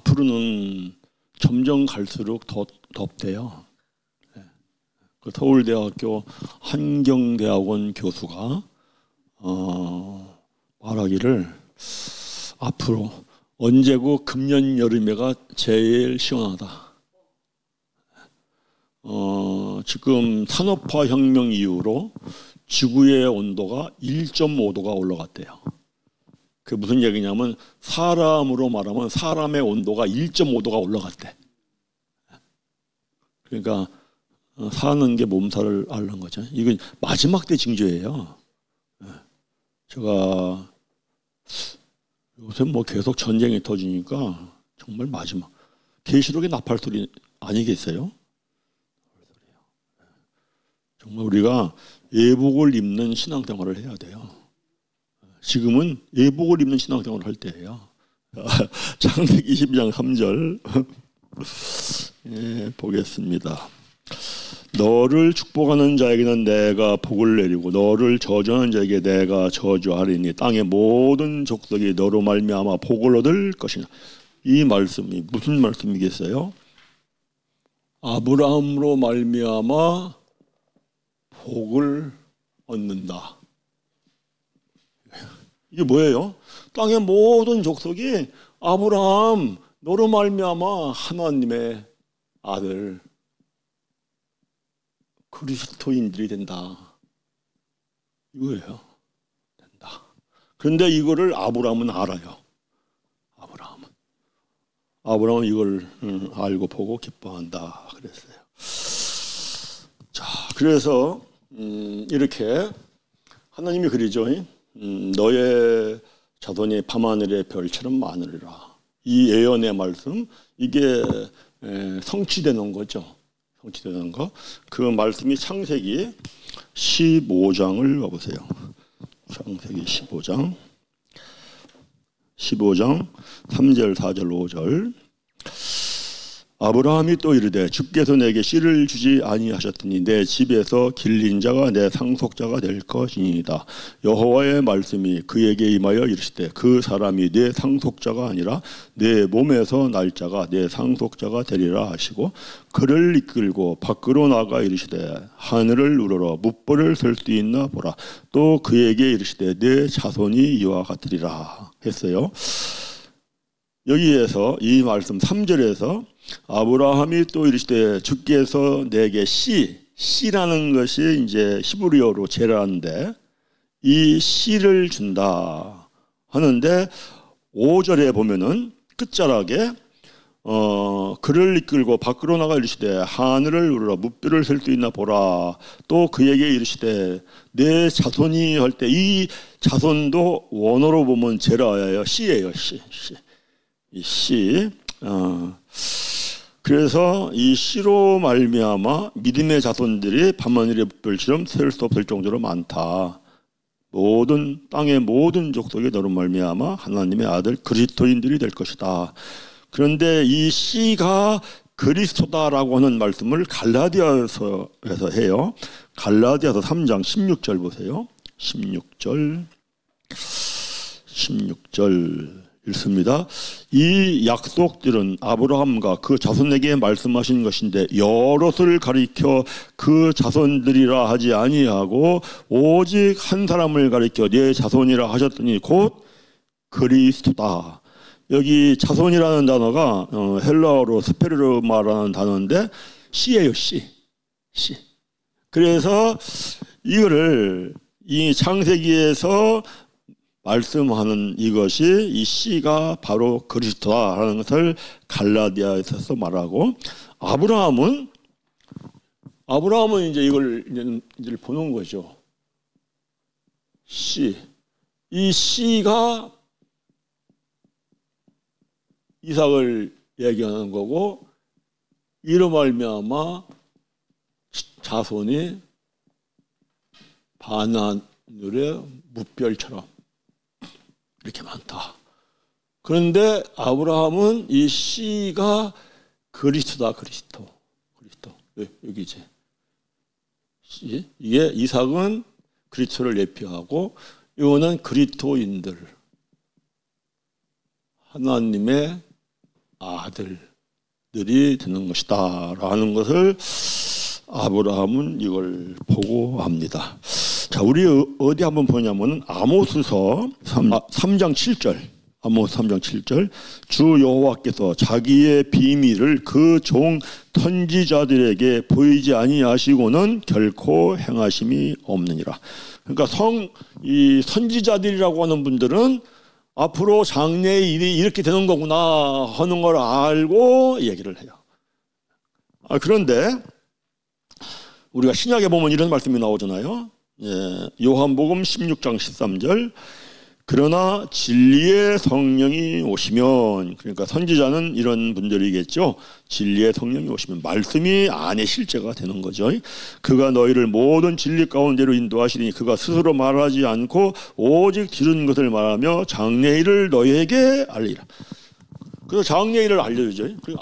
앞으로는 점점 갈수록 더 덥대요. 그 서울대학교 한경대학원 교수가 말하기를 앞으로 언제고 금년 여름에가 제일 시원하다. 지금 산업화 혁명 이후로 지구의 온도가 1.5도가 올라갔대요. 그게 무슨 얘기냐면 사람으로 말하면 사람의 온도가 1.5도가 올라갔대. 그러니까 사는 게 몸살을 앓는 거죠. 이건 마지막 때 징조예요. 제가 요새 뭐 계속 전쟁이 터지니까 정말 마지막. 계시록의 나팔 소리 아니겠어요? 정말 우리가 예복을 입는 신앙생활을 해야 돼요. 지금은 예복을 입는 신앙생활을 할 때예요. 창세기 22장 3절 예, 보겠습니다. 너를 축복하는 자에게는 내가 복을 내리고 너를 저주하는 자에게 내가 저주하리니 땅의 모든 족속이 너로 말미암아 복을 얻을 것이냐. 이 말씀이 무슨 말씀이겠어요? 아브라함으로 말미암아 복을 얻는다. 이게 뭐예요? 땅의 모든 족속이 아브라함 너로 말미암아 하나님의 아들 그리스도인들이 된다. 이거예요. 된다. 그런데 이거를 아브라함은 알아요. 아브라함은 이걸 알고 보고 기뻐한다 그랬어요. 자, 그래서 이렇게 하나님이 그러죠. 너의 자손이 밤하늘의 별처럼 많으리라. 이 예언의 말씀, 이게 성취되는 거죠. 성취되는 거. 그 말씀이 창세기 15장을 봐보세요. 창세기 15장 3절 4절 5절. 아브라함이 또 이르되 주께서 내게 씨를 주지 아니하셨더니 내 집에서 길린 자가 내 상속자가 될 것이니이다. 여호와의 말씀이 그에게 임하여 이르시되 그 사람이 내 상속자가 아니라 내 몸에서 날 자가 내 상속자가 되리라 하시고 그를 이끌고 밖으로 나가 이르시되 하늘을 우러러 뭇벌을 셀 수 있나 보라. 또 그에게 이르시되 내 자손이 이와 같으리라 했어요. 여기에서 이 말씀 3절에서 아브라함이 또 이르시되 주께서 내게 씨라는 것이 이제 히브리어로 제라인데 이 씨를 준다 하는데 5절에 보면은 끝자락에 그를 이끌고 밖으로 나가 이르시되 하늘을 우러러 뭇별을 셀 수 있나 보라. 또 그에게 이르시되 내 자손이 할 때 이 자손도 원어로 보면 제라예요. 씨예요. 이 씨. 그래서 이 씨로 말미암아 믿음의 자손들이 밤하늘의 뭇별처럼 셀 수 없을 정도로 많다. 모든 땅의 모든 족속이 너로 말미암아 하나님의 아들 그리스도인들이 될 것이다. 그런데 이 씨가 그리스도다라고 하는 말씀을 갈라디아서에서 해요. 갈라디아서 3장 16절 보세요. 16절 읽습니다. 이 약속들은 아브라함과 그 자손에게 말씀하신 것인데 여럿을 가리켜 그 자손들이라 하지 아니하고 오직 한 사람을 가리켜 네 자손이라 하셨더니 곧 그리스도다. 여기 자손이라는 단어가 헬라어로 스페르마라는 단어인데 씨예요. 씨. 그래서 이거를 이 창세기에서 말씀하는 이것이 이 씨가 바로 그리스도다라는 것을 갈라디아에서 말하고 아브라함은 이제 이걸 보는 거죠. 이 씨가 이삭을 얘기하는 거고 이로 말미암아 자손이 밤하늘의 뭇별처럼 이렇게 많다. 그런데 아브라함은 이 씨가 그리스도다. 그리스도. 여기 이제 이게 이삭은 그리스도를 예표하고 이거는 그리스도인들. 하나님의 아들들이 되는 것이다 라는 것을 아브라함은 이걸 보고 합니다. 자, 우리 어디 한번 보냐면 아모스서 3장 7절. 아모스 3장 7절. 주 여호와께서 자기의 비밀을 그 종 선지자들에게 보이지 아니하시고는 결코 행하심이 없느니라. 그러니까 이 선지자들이라고 하는 분들은 앞으로 장래의 일이 이렇게 되는 거구나 하는 걸 알고 얘기를 해요. 그런데 우리가 신약에 보면 이런 말씀이 나오잖아요. 요한복음 16장 13절. 그러나 진리의 성령이 오시면, 그러니까 선지자는 이런 분들이겠죠. 진리의 성령이 오시면 말씀이 안에 실제가 되는 거죠. 그가 너희를 모든 진리 가운데로 인도하시니 그가 스스로 말하지 않고 오직 들은 것을 말하며 장래일을 너희에게 알리라. 그래서 장래일을 알려주죠. 그리고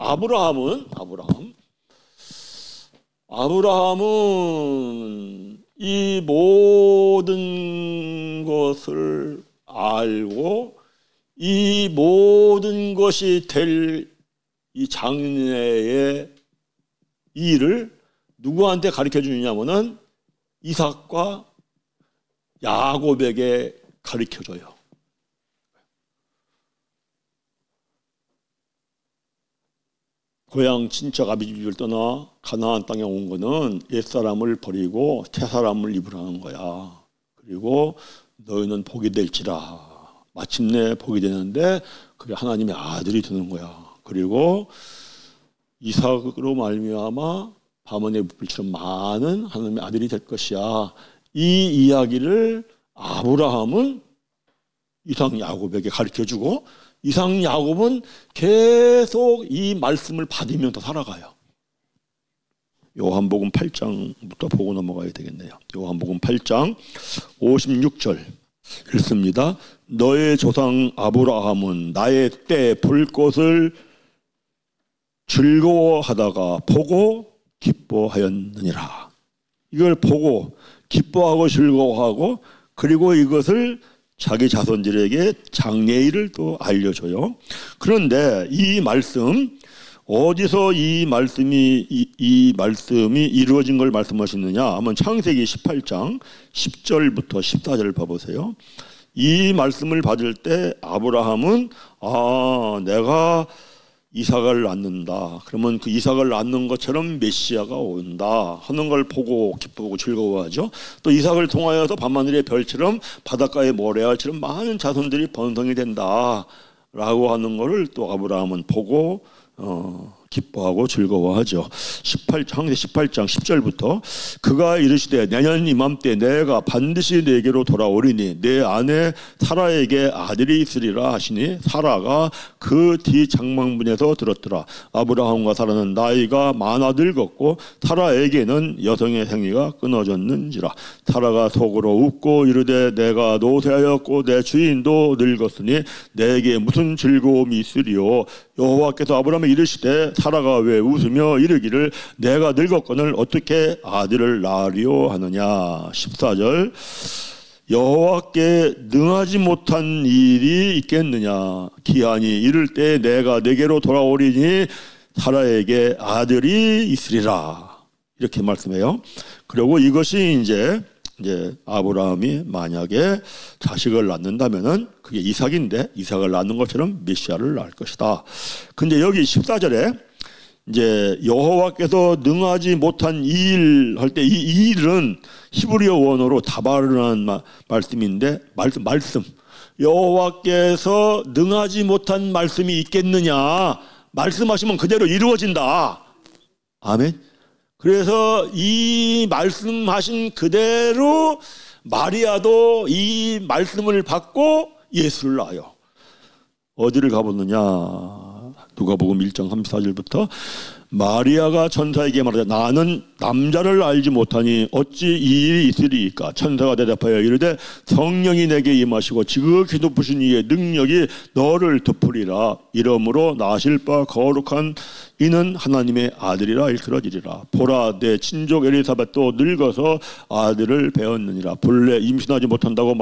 아브라함은 이 모든 것을 알고 이 모든 것이 될 이 장래의 일을 누구한테 가르쳐 주냐면은 이삭과 야곱에게 가르쳐 줘요. 고향 친척 아비집을 떠나 가나안 땅에 온 거는 옛사람을 버리고 새사람을 입으라는 거야. 그리고 너희는 복이 될지라. 마침내 복이 되는데 그게 하나님의 아들이 되는 거야. 그리고 이삭으로 말미암아 밤원의 불처럼 많은 하나님의 아들이 될 것이야. 이 이야기를 아브라함은 이삭 야곱에게 가르쳐주고 이삭 야곱은 계속 이 말씀을 받으면서 살아가요. 요한복음 8장부터 보고 넘어가야 되겠네요. 요한복음 8장 56절 읽습니다. 너의 조상 아브라함은 나의 때 볼 것을 즐거워하다가 보고 기뻐하였느니라. 이걸 보고 기뻐하고 즐거워하고 그리고 이것을 자기 자손들에게 장래일을 또 알려줘요. 그런데 이 말씀 어디서 이 말씀이 이루어진 걸 말씀하시느냐 하면 창세기 18장 10절부터 14절을 봐보세요. 이 말씀을 받을 때 아브라함은 내가 이삭을 낳는다. 그러면 그 이삭을 낳는 것처럼 메시아가 온다 하는 걸 보고 기쁘고 즐거워하죠. 또 이삭을 통하여서 밤하늘의 별처럼 바닷가의 모래알처럼 많은 자손들이 번성이 된다 라고 하는 것을 또 아브라함은 보고 기뻐하고 즐거워하죠. 창세기 18장 10절부터 그가 이르시되 내년 이맘때 내가 반드시 내게로 돌아오리니 내 아내 사라에게 아들이 있으리라 하시니 사라가 그 뒤 장막문에서 들었더라. 아브라함과 사라는 나이가 많아 늙었고 사라에게는 여성의 생리가 끊어졌는지라. 사라가 속으로 웃고 이르되 내가 노쇠하였고 내 주인도 늙었으니 내게 무슨 즐거움이 있으리요. 여호와께서 아브라함에 이르시되 사라가 왜 웃으며 이르기를 내가 늙었거늘 어떻게 아들을 낳으리요 하느냐. 14절 여호와께 능하지 못한 일이 있겠느냐. 기한이 이를 때 내가 내게로 돌아오리니 사라에게 아들이 있으리라. 이렇게 말씀해요. 그리고 이것이 이제 아브라함이 만약에 자식을 낳는다면은 그게 이삭인데 이삭을 낳는 것처럼 메시아를 낳을 것이다. 근데 여기 14절에 이제 여호와께서 능하지 못한 일 할 때 이 일은 히브리어 원어로 다바르라는 말씀인데 말씀 여호와께서 능하지 못한 말씀이 있겠느냐. 말씀하시면 그대로 이루어진다. 아멘. 그래서 이 말씀하신 그대로 마리아도 이 말씀을 받고 예수를 낳아요. 어디를 가보느냐. 누가복음 1장 34절부터 마리아가 천사에게 말하자 나는 남자를 알지 못하니 어찌 이 일이 있으리이까. 천사가 대답하여 이르되 성령이 내게 임하시고 지극히 높으신 이의 능력이 너를 덮으리라. 이러므로 나실 바 거룩한 이는 하나님의 아들이라 일컬어지리라. 보라, 내 친족 엘리사벳도 늙어서 아들을 배었느니라. 본래 임신하지 못한다고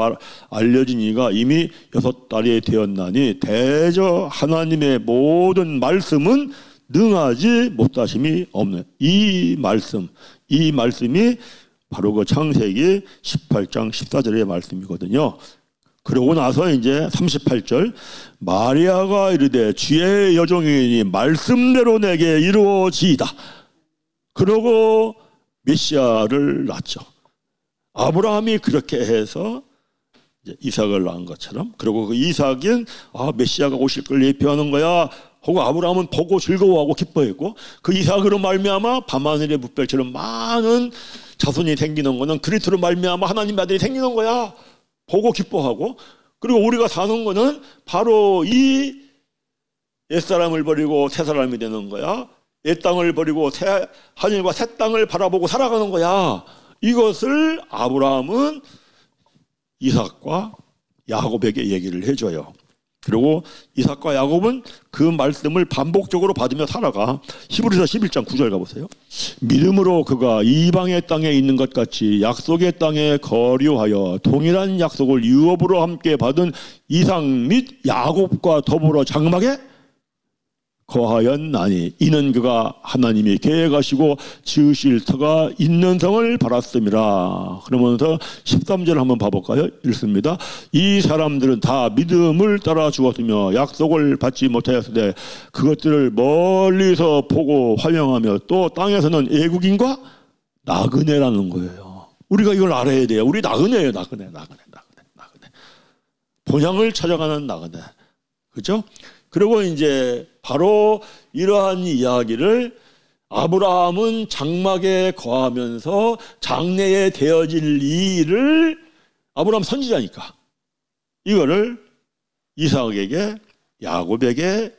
알려진 이가 이미 6달이 되었나니 대저 하나님의 모든 말씀은 능하지 못하심이 없는. 이 말씀이 바로 그 창세기 18장 14절의 말씀이거든요. 그러고 나서 이제 38절, 마리아가 이르되 주의 여종이니 말씀대로 내게 이루어지이다. 그러고 메시아를 낳죠. 아브라함이 그렇게 해서 이제 이삭을 낳은 것처럼, 그리고 그 이삭은 메시아가 오실 걸 예표하는 거야 하고 아브라함은 보고 즐거워하고 기뻐했고, 그 이삭으로 말미암아 밤하늘의 뭇별처럼 많은 자손이 생기는 거는 그리스도로 말미암아 하나님의 아들이 생기는 거야 보고 기뻐하고, 그리고 우리가 사는 거는 바로 이 옛사람을 버리고 새사람이 되는 거야. 옛 땅을 버리고 새 하늘과 새 땅을 바라보고 살아가는 거야. 이것을 아브라함은 이삭과 야곱에게 얘기를 해줘요. 그리고 이삭과 야곱은 그 말씀을 반복적으로 받으며 살아가. 히브리서 11장 9절 가보세요. 믿음으로 그가 이방의 땅에 있는 것 같이 약속의 땅에 거류하여 동일한 약속을 유업으로 함께 받은 이삭 및 야곱과 더불어 장막에 거하였나니 이는 그가 하나님이 계획하시고 지으실 터가 있는 성을 바랐음이라. 그러면서 13절 한번 봐볼까요? 읽습니다. 이 사람들은 다 믿음을 따라 죽었으며 약속을 받지 못하였으되 그것들을 멀리서 보고 환영하며 또 땅에서는 애국인과 나그네라는 거예요. 우리가 이걸 알아야 돼요. 우리 나그네예요. 나그네. 본향을 찾아가는 나그네. 그렇죠? 그리고 이제 바로 이러한 이야기를 아브라함은 장막에 거하면서 장래에 되어질 일을, 아브라함 선지자니까 이거를 이삭에게 야곱에게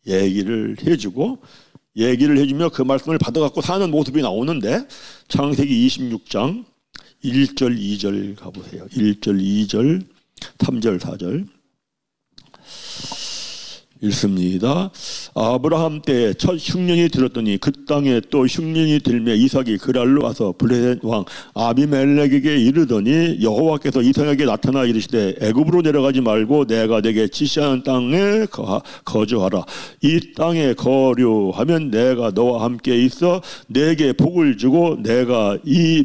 얘기를 해주고, 얘기를 해주며 그 말씀을 받아갖고 사는 모습이 나오는데, 창세기 26장 1절 2절 가보세요. 1절 2절 3절 4절 읽습니다. 아브라함 때에 첫 흉년이 들었더니 그 땅에 또 흉년이 들며 이삭이 그랄로 와서 블레셋 왕 아비멜렉에게 이르더니 여호와께서 이삭에게 나타나 이르시되 애굽으로 내려가지 말고 내가 내게 지시하는 땅에 거주하라. 이 땅에 거류하면 내가 너와 함께 있어 내게 복을 주고 내가 이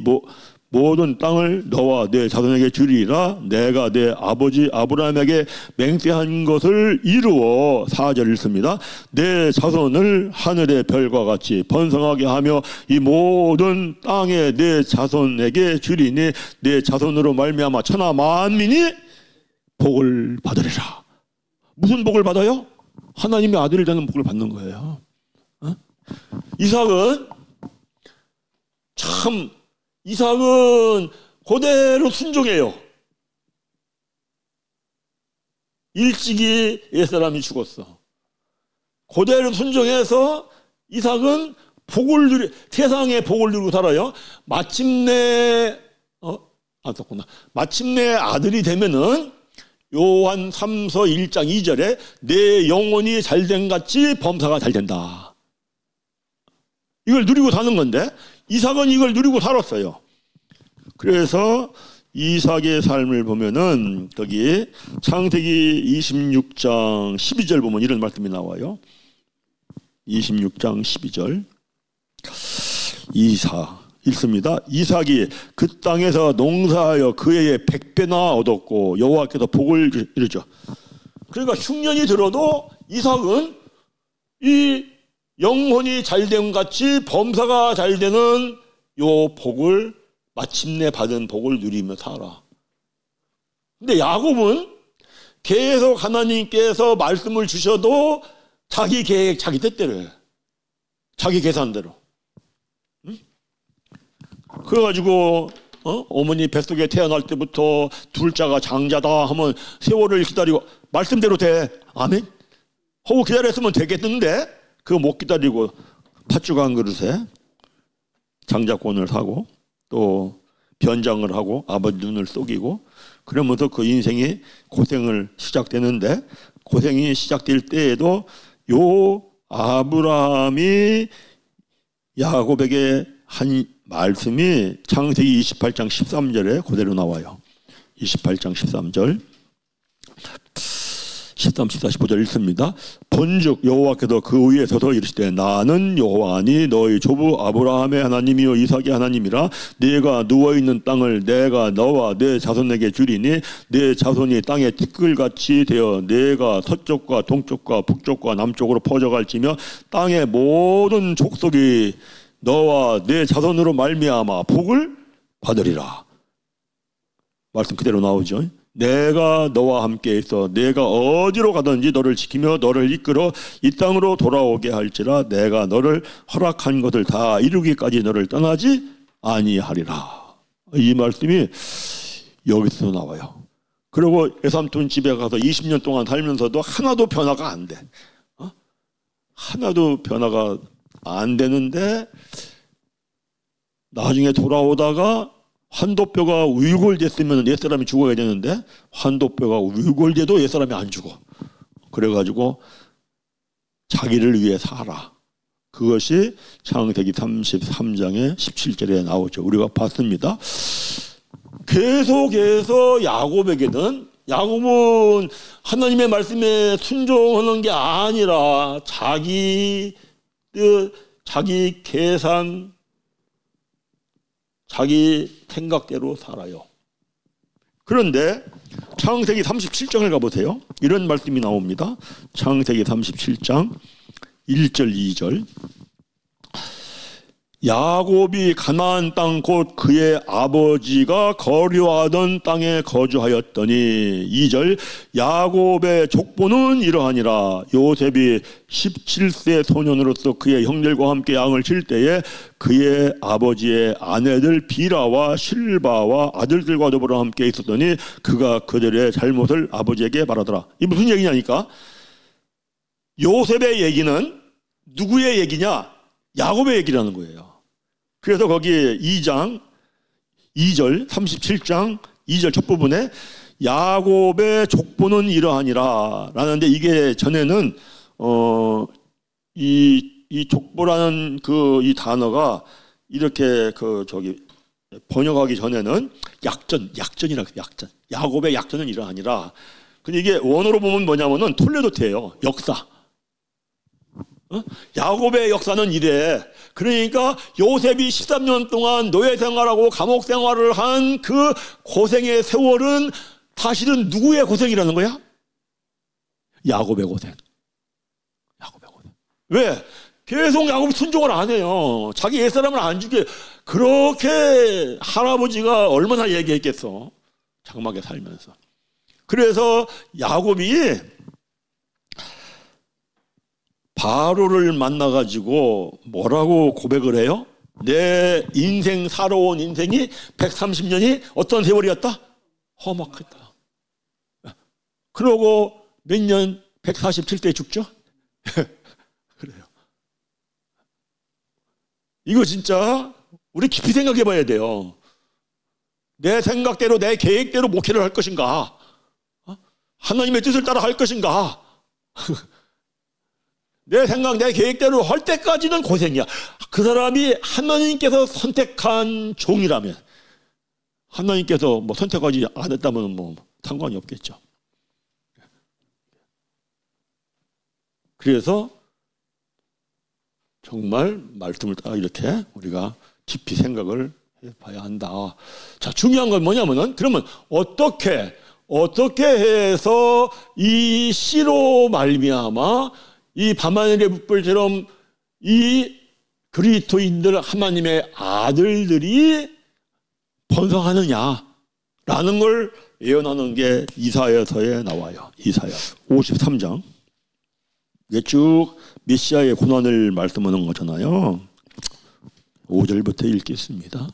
모든 땅을 너와 내 자손에게 주리라. 내가 내 아버지 아브라함에게 맹세한 것을 이루어 4절 읽습니다. 내 자손을 하늘의 별과 같이 번성하게 하며 이 모든 땅에 내 자손에게 주리니 내 자손으로 말미암아 천하 만민이 복을 받으리라. 무슨 복을 받아요? 하나님의 아들이 되는 복을 받는 거예요. 이삭은 그대로 순종해요. 일찍이 옛사람이 죽었어. 그대로 순종해서 이삭은 세상의 복을 누리고 살아요. 마침내 아들이 되면은 요한 3서 1장 2절에 내 영혼이 잘된 같이 범사가 잘 된다. 이걸 누리고 사는 건데 이삭은 이걸 누리고 살았어요. 그래서 이삭의 삶을 보면은 거기 창세기 26장 12절 보면 이런 말씀이 나와요. 26장 12절 이삭 읽습니다. 이삭이 그 땅에서 농사하여 그의 100배나 얻었고 여호와께서 복을 이르죠. 그러니까 흉년이 들어도 이삭은 이 영혼이 잘됨 같이 범사가 잘 되는 요 복을, 마침내 받은 복을 누리며 살아. 근데 야곱은 계속 하나님께서 말씀을 주셔도 자기 계획, 자기 뜻대로 해. 자기 계산대로. 응? 그래가지고 어머니 뱃속에 태어날 때부터 둘째가 장자다 하면 세월을 기다리고 말씀대로 돼. 아멘? 하고 기다렸으면 되겠는데 그거 못 기다리고 팥죽 한 그릇에 장자권을 사고 또 변장을 하고 아버지 눈을 속이고 그러면서 그 인생이 고생을 시작되는데, 고생이 시작될 때에도 요 아브라함이 야곱에게 한 말씀이 창세기 28장 13절에 그대로 나와요. 28장 13절 13, 14, 15절 읽습니다. 본즉 여호와께서 그 위에 서서 이르시되 나는 여호와니 너희 조부 아브라함의 하나님이요 이삭의 하나님이라. 네가 누워있는 땅을 내가 너와 네 자손에게 주리니 네 자손이 땅에 티끌같이 되어 네가 서쪽과 동쪽과 북쪽과 남쪽으로 퍼져갈지며 땅의 모든 족속이 너와 네 자손으로 말미암아 복을 받으리라. 말씀 그대로 나오죠. 내가 너와 함께 있어 내가 어디로 가든지 너를 지키며 너를 이끌어 이 땅으로 돌아오게 할지라. 내가 너를 허락한 것을 다 이루기까지 너를 떠나지 아니하리라. 이 말씀이 여기서 나와요. 그리고 외삼촌 집에 가서 20년 동안 살면서도 하나도 변화가 안 돼. 하나도 변화가 안 되는데 나중에 돌아오다가 환도뼈가 위골됐으면 옛사람이 죽어야 되는데 환도뼈가 위골돼도 옛사람이 안 죽어. 그래가지고 자기를 위해 살아. 그것이 창세기 33장의 17절에 나오죠. 우리가 봤습니다. 계속해서 야곱은 하나님의 말씀에 순종하는 게 아니라 자기 계산, 자기 생각대로 살아요. 그런데 창세기 37장을 가보세요. 이런 말씀이 나옵니다. 창세기 37장 1절 2절 야곱이 가나안 땅 곧 그의 아버지가 거류하던 땅에 거주하였더니 2절 야곱의 족보는 이러하니라. 요셉이 17세 소년으로서 그의 형들과 함께 양을 칠 때에 그의 아버지의 아내들 비라와 실바와 아들들과 더불어 함께 있었더니 그가 그들의 잘못을 아버지에게 말하더라. 이 무슨 얘기냐니까? 요셉의 얘기는 누구의 얘기냐? 야곱의 얘기라는 거예요. 그래서 거기 2장 2절 37장 2절 첫 부분에 야곱의 족보는 이러하니라 라는데 이게 전에는 이 족보라는 이 단어가 이렇게 번역하기 전에는 약전이라고 해요. 약전. 야곱의 약전은 이러하니라. 근데 이게 원어로 보면 뭐냐면은 톨레도트예요. 역사. 야곱의 역사는 이래. 그러니까 요셉이 13년 동안 노예 생활하고 감옥 생활을 한 그 고생의 세월은 사실은 누구의 고생이라는 거야? 야곱의 고생. 왜? 계속 야곱이 순종을 안 해요. 자기 옛사람을 안 죽게. 그렇게 할아버지가 얼마나 얘기했겠어. 장막에 살면서. 그래서 야곱이 바로를 만나가지고 뭐라고 고백을 해요? 내 인생 살아온 인생이 130년이 어떤 세월이었다? 험악했다. 그러고 몇 년? 147세 죽죠? 그래요. 이거 진짜 우리 깊이 생각해 봐야 돼요. 내 생각대로 내 계획대로 목회를 할 것인가? 하나님의 뜻을 따라 할 것인가? 내 생각, 내 계획대로 할 때까지는 고생이야. 그 사람이 하나님께서 선택한 종이라면, 하나님께서 뭐 선택하지 않았다면 뭐 상관이 없겠죠. 그래서 정말 말씀을 따라 이렇게 우리가 깊이 생각을 해봐야 한다. 자, 중요한 건 뭐냐면은 그러면 어떻게 해서 이 씨로 말미암아 이 밤하늘의 붓불처럼 이 그리스도인들 하나님의 아들들이 번성하느냐라는 걸 예언하는 게 이사야서에 나와요. 이사야 53장. 이게 쭉 메시아의 고난을 말씀하는 거잖아요. 5절부터 읽겠습니다.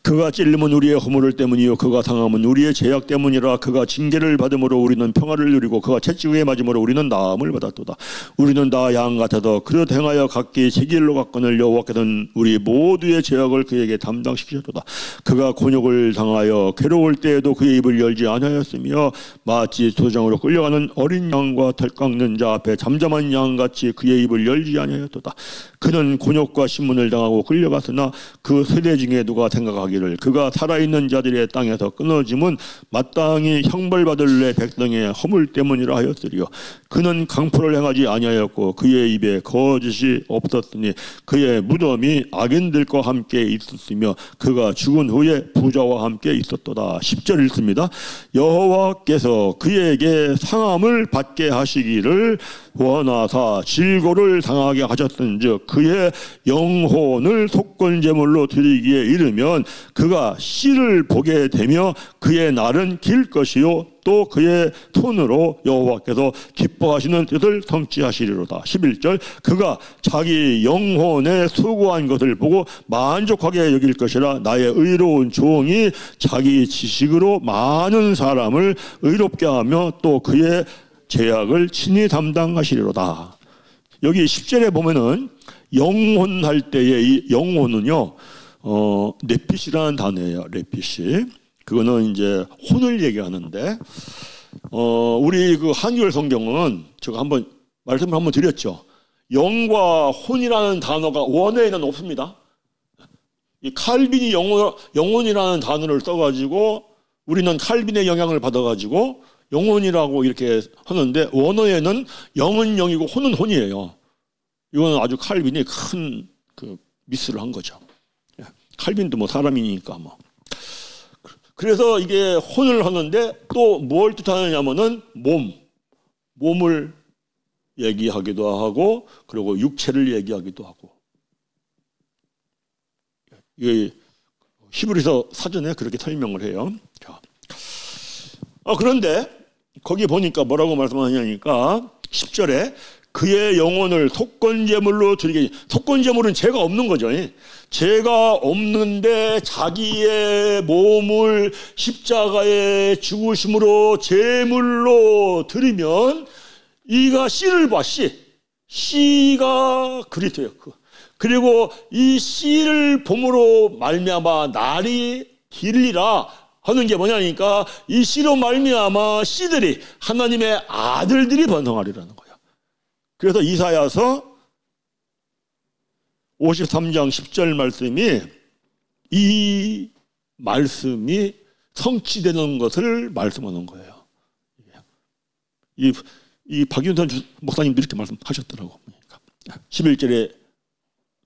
그가 찔림은 우리의 허물을 때문이요 그가 상함은 우리의 죄악 때문이라. 그가 징계를 받음으로 우리는 평화를 누리고 그가 채찍에 맞음으로 우리는 나음을 받았도다. 우리는 다 양 같아서 그릇 행하여 각기 제 길로 갔거늘 여호와께서는 우리 모두의 죄악을 그에게 담당시키셨도다. 그가 곤욕을 당하여 괴로울 때에도 그의 입을 열지 아니하였으며 마치 도장으로 끌려가는 어린 양과 털 깎는 자 앞에 잠잠한 양같이 그의 입을 열지 아니하였도다. 그는 곤욕과 신문을 당하고 끌려갔으나 그 세대 중에 누가 생각하기를 그가 살아있는 자들의 땅에서 끊어짐은 마땅히 형벌받을 내 백성의 허물 때문이라 하였으리요. 그는 강포를 행하지 아니하였고 그의 입에 거짓이 없었으니 그의 무덤이 악인들과 함께 있었으며 그가 죽은 후에 부자와 함께 있었도다. 10절 읽습니다. 여호와께서 그에게 상함을 받게 하시기를 원하사 질고를 당하게 하셨은즉 그의 영혼을 속건제물로 드리기에 이르면 그가 씨를 보게 되며 그의 날은 길 것이요 또 그의 손으로 여호와께서 기뻐하시는 뜻을 성취하시리로다. 11절 그가 자기 영혼에 수고한 것을 보고 만족하게 여길 것이라. 나의 의로운 종이 자기 지식으로 많은 사람을 의롭게 하며 또 그의 죄악을 친히 담당하시리로다. 여기 10절에 보면은 영혼 할 때의 이 영혼은요, 네핏이라는 단어예요. 네핏이. 그거는 이제 혼을 얘기하는데, 우리 그 한글 성경은 제가 한번 말씀을 한번 드렸죠. 영과 혼이라는 단어가 원어에는 없습니다. 이 칼빈이 영혼이라는 단어를 써가지고 우리는 칼빈의 영향을 받아가지고 영혼이라고 이렇게 하는데 원어에는 영은 영이고 혼은 혼이에요. 이건 아주 칼빈이 큰 그 미스를 한 거죠. 칼빈도 뭐 사람이니까 뭐. 그래서 이게 혼을 하는데 또 뭘 뜻하느냐면은 몸을 얘기하기도 하고 그리고 육체를 얘기하기도 하고. 이게 히브리서 사전에 그렇게 설명을 해요. 자. 그런데 거기 보니까 뭐라고 말씀하냐니까 10절에 그의 영혼을 속건제물로 드리게. 속건제물은 죄가 없는 거죠. 죄가 없는데 자기의 몸을 십자가에 죽으심으로 제물로 드리면 이가 씨를 봐. 씨가 그리스도예요. 그리고 이 씨를 봄으로 말미암아 날이 길리라 하는 게 뭐냐니까 이 씨로 말미암아 씨들이 하나님의 아들들이 번성하리라는 거예요. 그래서 이사야서 53장 10절 말씀이 이 말씀이 성취되는 것을 말씀하는 거예요. 이 박윤선 목사님도 이렇게 말씀하셨더라고. 11절에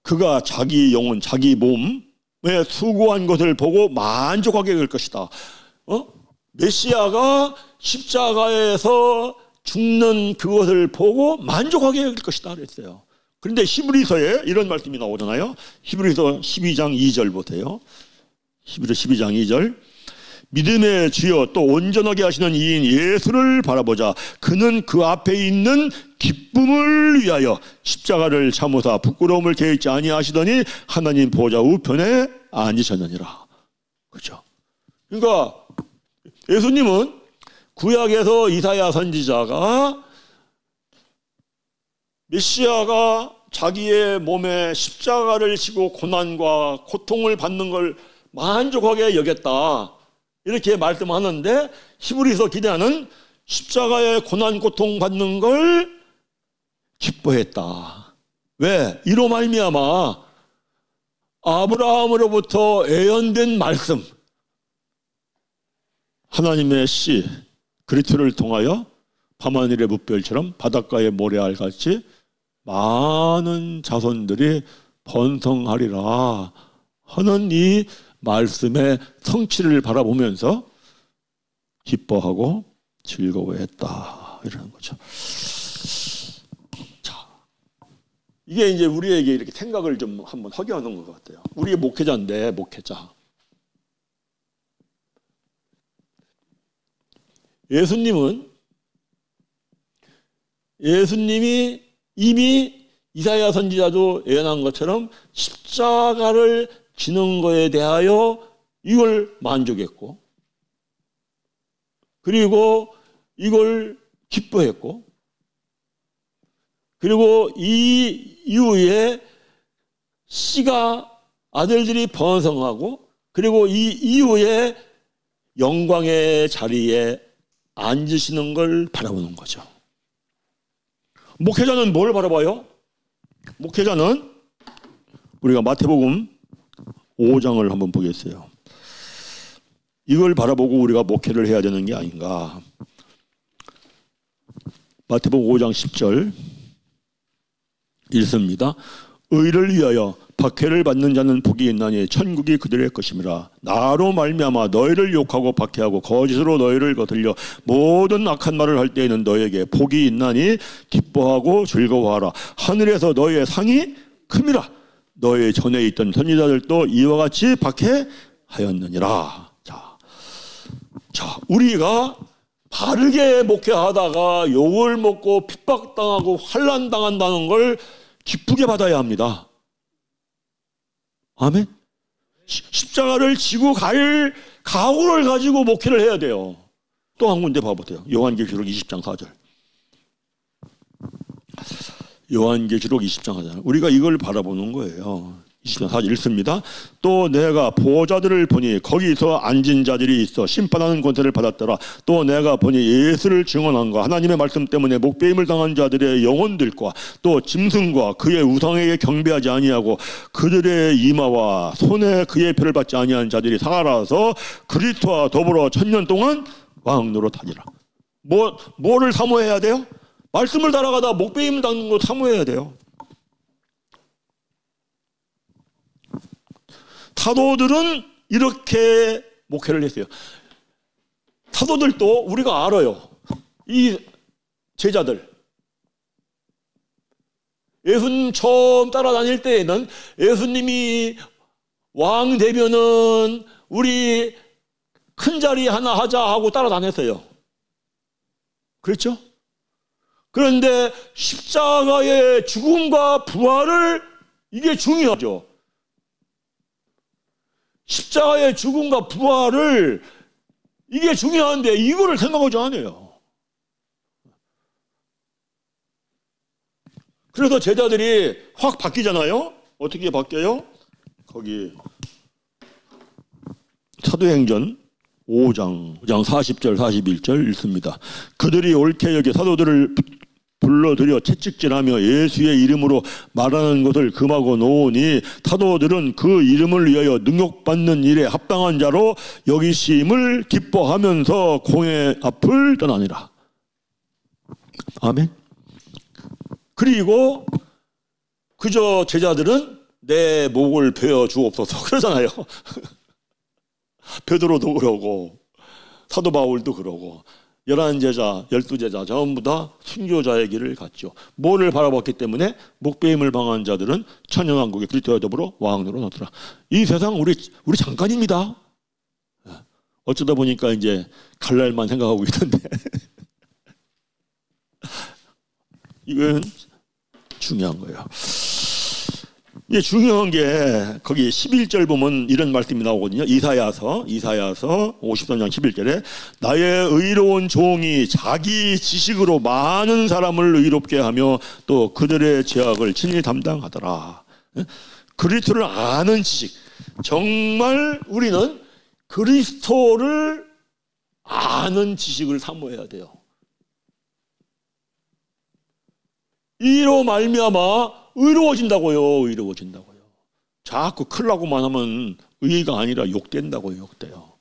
그가 자기 영혼, 자기 몸에 수고한 것을 보고 만족하게 될 것이다. 메시아가 십자가에서 죽는 그것을 보고 만족하게 될 것이다 그랬어요. 그런데 히브리서에 이런 말씀이 나오잖아요. 히브리서 12장 2절 보세요. 히브리서 12장 2절 믿음의 주여 또 온전하게 하시는 이인 예수를 바라보자. 그는 그 앞에 있는 기쁨을 위하여 십자가를 참으사 부끄러움을 개의치 아니하시더니 하나님 보좌 우편에 앉으셨느니라. 그렇죠? 그러니까 예수님은 구약에서 이사야 선지자가 메시아가 자기의 몸에 십자가를 지고 고난과 고통을 받는 걸 만족하게 여겼다 이렇게 말씀하는데 히브리서 기자는 십자가의 고난 고통 받는 걸 기뻐했다. 왜? 이로 말미암아 아브라함으로부터 예언된 말씀 하나님의 씨 그리스도를 통하여 밤하늘의 뭇별처럼 바닷가의 모래알 같이 많은 자손들이 번성하리라 하는 이 말씀의 성취를 바라보면서 기뻐하고 즐거워했다 이러는 거죠. 자, 이게 이제 우리에게 이렇게 생각을 좀 한번 하게 하는 것 같아요. 우리 목회자인데 목회자. 예수님이 이미 이사야 선지자도 예언한 것처럼 십자가를 지는 거에 대하여 이걸 만족했고, 그리고 이걸 기뻐했고, 그리고 이 이후에 씨가 아들들이 번성하고, 그리고 이 이후에 영광의 자리에 앉으시는 걸 바라보는 거죠. 목회자는 뭘 바라봐요? 목회자는 우리가 마태복음 5장을 한번 보겠어요. 이걸 바라보고 우리가 목회를 해야 되는 게 아닌가. 마태복음 5장 10절 읽습니다. 의를 위하여 박해를 받는 자는 복이 있나니 천국이 그들의 것임이라. 나로 말미암아 너희를 욕하고 박해하고 거짓으로 너희를 거슬려 모든 악한 말을 할 때에는 너희에게 복이 있나니 기뻐하고 즐거워하라. 하늘에서 너희의 상이 큼이라. 너희 전에 있던 선지자들도 이와 같이 박해하였느니라. 자, 우리가 바르게 목회하다가 욕을 먹고 핍박당하고 환난당한다는 걸 기쁘게 받아야 합니다. 아멘. 십자가를 지고 갈 각오를 가지고 목회를 해야 돼요. 또 한 군데 봐보세요. 요한계시록 20장 4절. 요한계시록 20장 4절. 우리가 이걸 바라보는 거예요. 20장 4절 읽습니다. 또 내가 보좌들을 보니 거기서 앉은 자들이 있어 심판하는 권세를 받았더라. 또 내가 보니 예수를 증언한과 하나님의 말씀 때문에 목배임을 당한 자들의 영혼들과 또 짐승과 그의 우상에게 경배하지 아니하고 그들의 이마와 손에 그의 표를 받지 아니한 자들이 살아서 그리스도와 더불어 1000년 동안 왕 노릇하니라. 뭐를 사모해야 돼요? 말씀을 따라가다 목배임을 당는 거 사모해야 돼요. 사도들은 이렇게 목회를 했어요. 사도들도 우리가 알아요. 이 제자들. 예수님 처음 따라다닐 때에는 예수님이 왕 되면은 우리 큰 자리 하나 하자 하고 따라다녔어요. 그렇죠? 그런데 십자가의 죽음과 부활을 이게 중요하죠. 십자가의 죽음과 부활을 이게 중요한데 이거를 생각하지 않아요. 그래서 제자들이 확 바뀌잖아요. 어떻게 바뀌어요? 거기 사도행전 5장 40절 41절 읽습니다. 그들이 옳게 여겨 사도들을 불러들여 채찍질하며 예수의 이름으로 말하는 것을 금하고 놓으니 사도들은 그 이름을 위하여 능욕받는 일에 합당한 자로 여기심을 기뻐하면서 공회 앞을 떠나니라. 아멘. 그리고 그저 제자들은 내 목을 베어 주옵소서 그러잖아요. 베드로도 그러고 사도 바울도 그러고 11제자, 12제자 전부 다 순교자의 길을 갔죠. 뭐를 바라봤기 때문에 목배임을 당한 자들은 천년왕국의 그리스도와 더불어 왕으로 나더라. 이 세상 우리 잠깐입니다. 어쩌다 보니까 이제 갈 날만 생각하고 있던데 이건 중요한 거예요. 이게 중요한 게 거기 11절 보면 이런 말씀이 나오거든요. 이사야서 53장 11절에 나의 의로운 종이 자기 지식으로 많은 사람을 의롭게 하며 또 그들의 죄악을 친히 담당하더라. 그리스도를 아는 지식. 정말 우리는 그리스도를 아는 지식을 사모해야 돼요. 이로 말미암아 의로워진다고요. 의로워진다고요. 자꾸 클라고만 하면 의의가 아니라 욕된다고요. 욕돼요.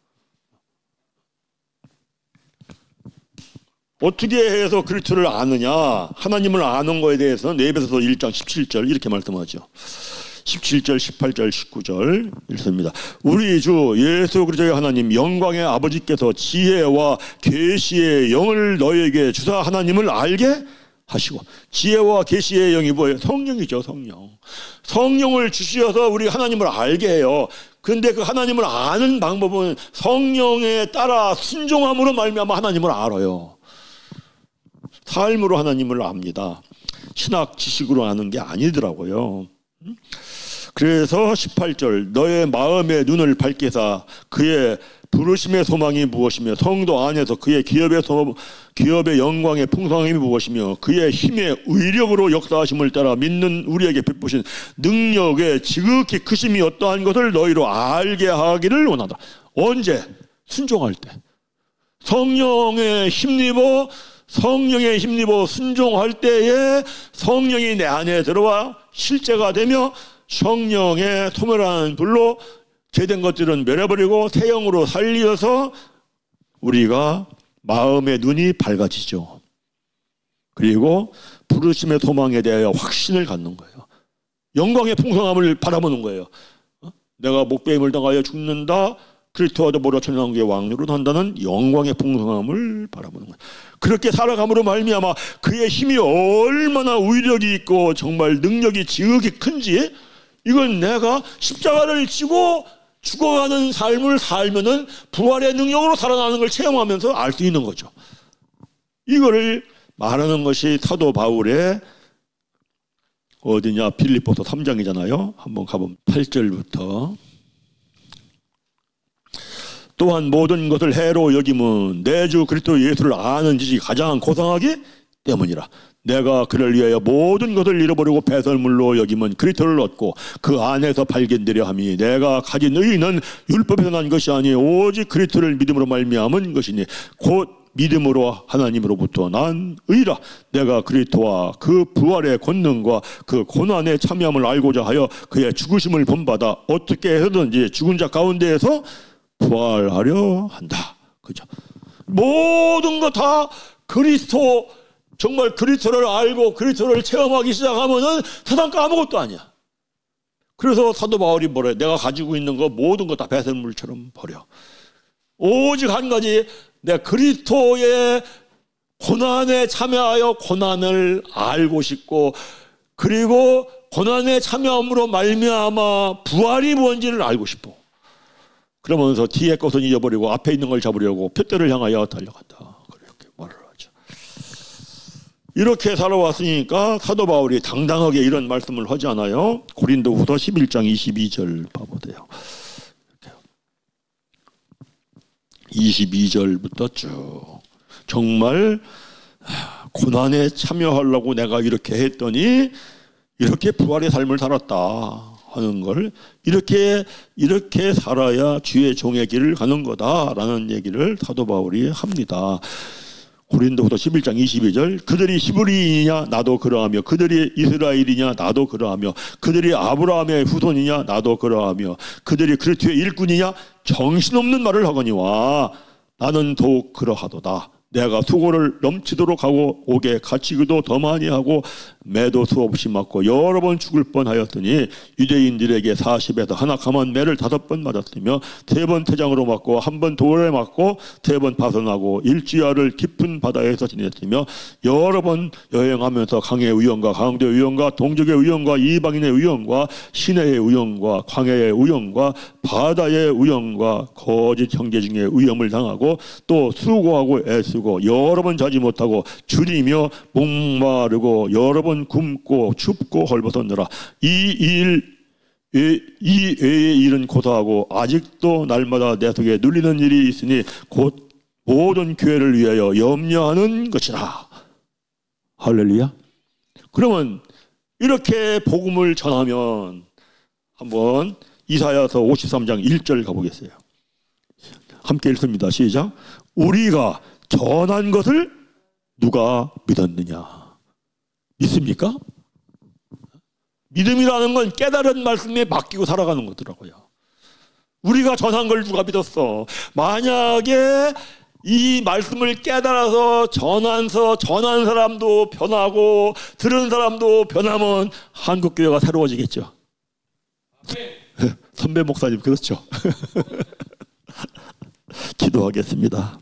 어떻게 해서 그리스도를 아느냐? 하나님을 아는 거에 대해서는 에베소서 1장 17절 이렇게 말씀하죠. 17절, 18절, 19절 읽습니다. 우리 주 예수 그리스도의 하나님 영광의 아버지께서 지혜와 계시의 영을 너에게 주사 하나님을 알게 하시고 지혜와 계시의 영이 뭐예요? 성령이죠. 성령을 주셔서 우리 하나님을 알게 해요. 그런데 그 하나님을 아는 방법은 성령에 따라 순종함으로 말미암아 하나님을 알아요. 삶으로 하나님을 압니다. 신학 지식으로 아는 게 아니더라고요. 그래서 18절 너의 마음의 눈을 밝게 해서 그의 부르심의 소망이 무엇이며 성도 안에서 그의 기업의 영광의 풍성함이 무엇이며 그의 힘의 의력으로 역사하심을 따라 믿는 우리에게 베푸신 능력의 지극히 크심이 어떠한 것을 너희로 알게 하기를 원한다. 언제? 순종할 때. 성령에 힘입어 순종할 때에 성령이 내 안에 들어와 실제가 되며 성령의 소멸하는 불로 죄된 것들은 멸해버리고 새 영으로 살리어서 우리가 마음의 눈이 밝아지죠. 그리고 부르심의 소망에 대하여 확신을 갖는 거예요. 영광의 풍성함을 바라보는 거예요. 내가 목배임을 당하여 죽는다. 그리스도와 더불어 천상의 왕으로 한다는 영광의 풍성함을 바라보는 거예요. 그렇게 살아감으로 말미암아 그의 힘이 얼마나 위력이 있고 정말 능력이 지극히 큰지 이건 내가 십자가를 지고 죽어가는 삶을 살면은 부활의 능력으로 살아나는 걸 체험하면서 알 수 있는 거죠. 이거를 말하는 것이 사도 바울의 어디냐 빌립보서 3장이잖아요. 한번 가보면 8절부터 또한 모든 것을 해로 여김은 내 주 그리스도 예수를 아는 지식이 가장 고상하기 때문이라. 내가 그를 위하여 모든 것을 잃어버리고 배설물로 여김은 그리스도를 얻고 그 안에서 발견되려 함이 내가 가진 의는 율법에서 난 것이 아니 오직 그리스도를 믿음으로 말미암은 것이니 곧 믿음으로 하나님으로부터 난 의라. 내가 그리스도와 그 부활의 권능과 그 고난의 참여함을 알고자 하여 그의 죽으심을 본받아 어떻게 해서든지 죽은 자 가운데에서 부활하려 한다. 그죠? 모든 거 다 그리스도, 정말 그리스도를 알고 그리스도를 체험하기 시작하면은 세상 거 아무것도 아니야. 그래서 사도 바울이 뭐래? 내가 가지고 있는 거 모든 거 다 배설물처럼 버려. 오직 한 가지, 내 그리스도의 고난에 참여하여 고난을 알고 싶고, 그리고 고난에 참여함으로 말미암아 부활이 뭔지를 알고 싶어. 그러면서 뒤에 것은 잊어버리고 앞에 있는 걸 잡으려고 표대를 향하여 달려간다. 그렇게 말을 하죠. 이렇게 살아왔으니까 사도 바울이 당당하게 이런 말씀을 하지 않아요? 고린도후서 11장 22절 봐보세요. 22절부터 쭉 정말 고난에 참여하려고 내가 이렇게 했더니 이렇게 부활의 삶을 살았다 하는 걸 이렇게 살아야 주의 종의 길을 가는 거다라는 얘기를 사도 바울이 합니다. 고린도후서 11장 22절 그들이 히브리인이냐 나도 그러하며 그들이 이스라엘이냐 나도 그러하며 그들이 아브라함의 후손이냐 나도 그러하며 그들이 그리스도의 일꾼이냐 정신없는 말을 하거니와 나는 더욱 그러하도다. 내가 수고를 넘치도록 하고 옥에 갇히기도 더 많이 하고 매도 수없이 맞고 여러 번 죽을 뻔하였더니 유대인들에게 40에서 하나 감한 매를 5번 맞았으며 3번 태장으로 맞고 1번 돌에 맞고 3번 파선하고 일주야를 깊은 바다에서 지냈으며 여러 번 여행하면서 강의 위험과 강도의 위험과 동족의 위험과 이방인의 위험과 시내의 위험과 광야의 위험과 바다의 위험과 거짓 형제 중에 위험을 당하고 또 수고하고 애쓰고 여러 번 자지 못하고 줄이며 목마르고 여러 번 굶고 춥고 헐벗었느라 이 외의 일은 고사하고 아직도 날마다 내 속에 눌리는 일이 있으니 곧 모든 교회를 위하여 염려하는 것이라. 할렐루야. 그러면 이렇게 복음을 전하면 한번 이사야서 53장 1절 가보겠어요. 함께 읽습니다. 시작. 우리가 전한 것을 누가 믿었느냐? 믿습니까? 믿음이라는 건 깨달은 말씀에 맡기고 살아가는 거더라고요. 우리가 전한 걸 누가 믿었어? 만약에 이 말씀을 깨달아서 전한 사람도 변하고 들은 사람도 변하면 한국교회가 새로워지겠죠. 선배 목사님 그렇죠? 기도하겠습니다.